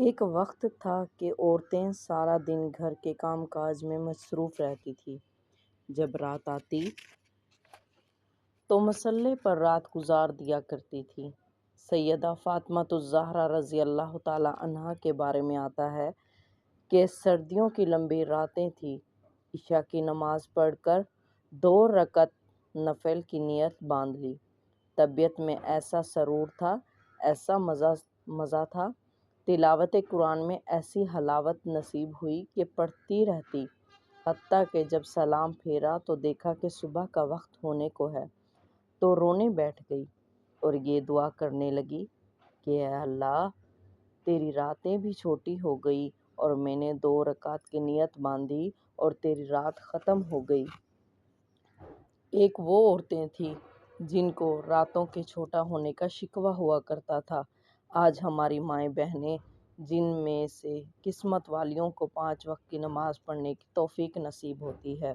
ایک وقت تھا کہ عورتیں سارا دن گھر کے کام کاج میں مصروف رہتی تھیں۔ جب رات آتی تو مصلے پر رات گزار دیا کرتی تھیں۔ سیدہ فاطمۃ الزہرا رضی اللہ تعالیٰ عنہا کے بارے میں آتا ہے کہ سردیوں کی لمبی راتیں تھیں۔ عشاء کی نماز پڑھ کر 2 رکعت نفل کی نیت باندھ لی۔ طبیعت میں ایسا سرور تھا، ایسا مزہ تھا، تلاوت قرآن میں ایسی حلاوت نصیب ہوئی کہ پڑھتی رہتی، حتیٰ کہ جب سلام پھیرا تو دیکھا کہ صبح کا وقت ہونے کو ہے، تو رونے بیٹھ گئی اور یہ دعا کرنے لگی کہ اے اللہ، تیری راتیں بھی چھوٹی ہو گئی اور میں نے 2 رکعت کی نیت باندھی اور تیری رات ختم ہو گئی۔ ایک وہ عورتیں تھیں جن کو راتوں کے چھوٹا ہونے کا شکوہ ہوا کرتا تھا۔ آج ہماری مائیں بہنیں، جن میں سے قسمت والیوں کو 5 وقت کی نماز پڑھنے کی توفیق نصیب ہوتی ہے،